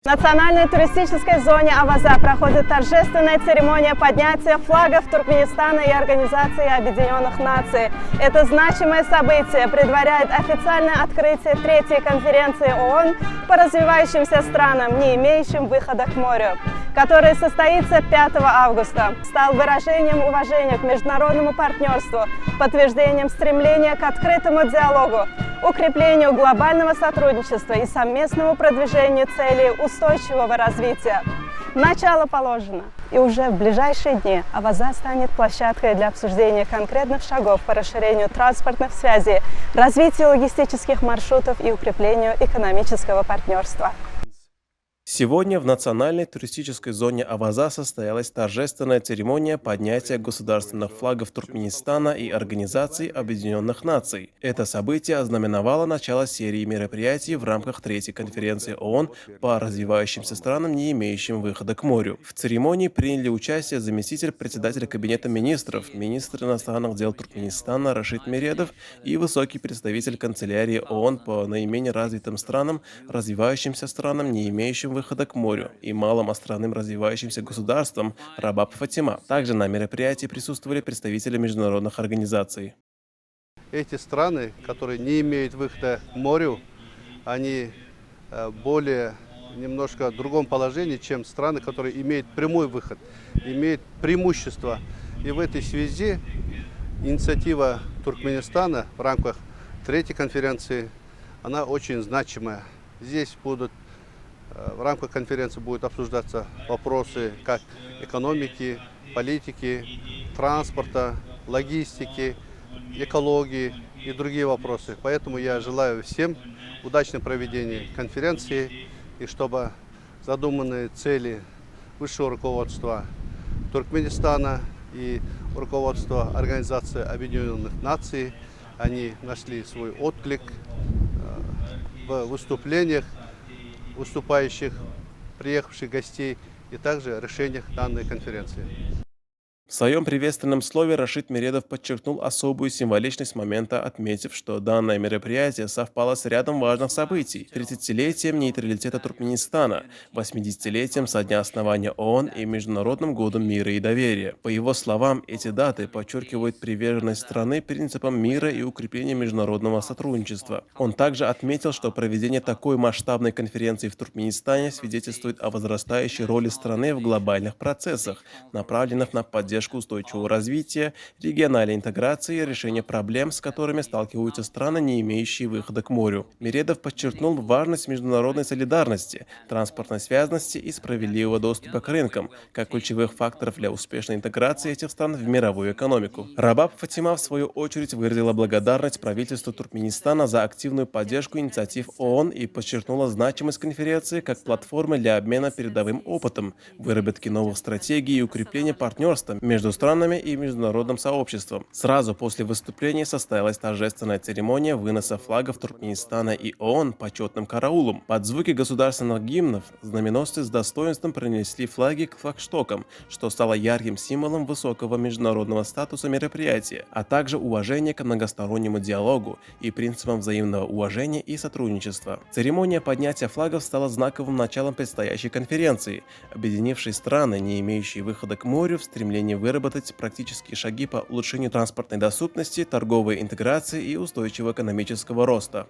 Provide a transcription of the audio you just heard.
В национальной туристической зоне Аваза проходит торжественная церемония поднятия флагов Туркменистана и Организации Объединенных Наций. Это значимое событие предваряет официальное открытие третьей конференции ООН по развивающимся странам, не имеющим выхода к морю, которая состоится 5 августа. Стал выражением уважения к международному партнерству, подтверждением стремления к открытому диалогу, укреплению глобального сотрудничества и совместному продвижению целей устойчивого развития. Начало положено. И уже в ближайшие дни Аваза станет площадкой для обсуждения конкретных шагов по расширению транспортных связей, развитию логистических маршрутов и укреплению экономического партнерства. Сегодня в национальной туристической зоне Аваза состоялась торжественная церемония поднятия государственных флагов Туркменистана и Организации Объединенных Наций. Это событие ознаменовало начало серии мероприятий в рамках третьей конференции ООН по развивающимся странам, не имеющим выхода к морю. В церемонии приняли участие заместитель председателя Кабинета министров, министр иностранных дел Туркменистана Рашид Мередов и высокий представитель канцелярии ООН по наименее развитым странам, развивающимся странам, не имеющим выхода к морю, и малым островным развивающимся государствам Рабаб Фатима. Также на мероприятии присутствовали представители международных организаций. Эти страны, которые не имеют выхода к морю, они более немножко в другом положении, чем страны, которые имеют прямой выход, имеют преимущество. И в этой связи инициатива Туркменистана в рамках третьей конференции, она очень значимая. Здесь в рамках конференции будут обсуждаться вопросы как экономики, политики, транспорта, логистики, экологии и другие вопросы. Поэтому я желаю всем удачного проведения конференции и чтобы задуманные цели высшего руководства Туркменистана и руководства Организации Объединенных Наций, они нашли свой отклик в выступлениях выступающих, приехавших гостей и также решениях данной конференции. В своем приветственном слове Рашид Мередов подчеркнул особую символичность момента, отметив, что данное мероприятие совпало с рядом важных событий: 30-летием нейтралитета Туркменистана, 80-летием со дня основания ООН и Международным годом мира и доверия. По его словам, эти даты подчеркивают приверженность страны принципам мира и укрепления международного сотрудничества. Он также отметил, что проведение такой масштабной конференции в Туркменистане свидетельствует о возрастающей роли страны в глобальных процессах, направленных на поддержку устойчивого развития, региональной интеграции и решения проблем, с которыми сталкиваются страны, не имеющие выхода к морю. Мередов подчеркнул важность международной солидарности, транспортной связности и справедливого доступа к рынкам, как ключевых факторов для успешной интеграции этих стран в мировую экономику. Рабаб Фатима, в свою очередь, выразила благодарность правительству Туркменистана за активную поддержку инициатив ООН и подчеркнула значимость конференции как платформы для обмена передовым опытом, выработки новых стратегий и укрепления партнерства между странами и международным сообществом. Сразу после выступления состоялась торжественная церемония выноса флагов Туркменистана и ООН почетным караулом. Под звуки государственных гимнов знаменосцы с достоинством принесли флаги к флагштокам, что стало ярким символом высокого международного статуса мероприятия, а также уважения к многостороннему диалогу и принципам взаимного уважения и сотрудничества. Церемония поднятия флагов стала знаковым началом предстоящей конференции, объединившей страны, не имеющие выхода к морю, в стремлении выработать практические шаги по улучшению транспортной доступности, торговой интеграции и устойчивого экономического роста.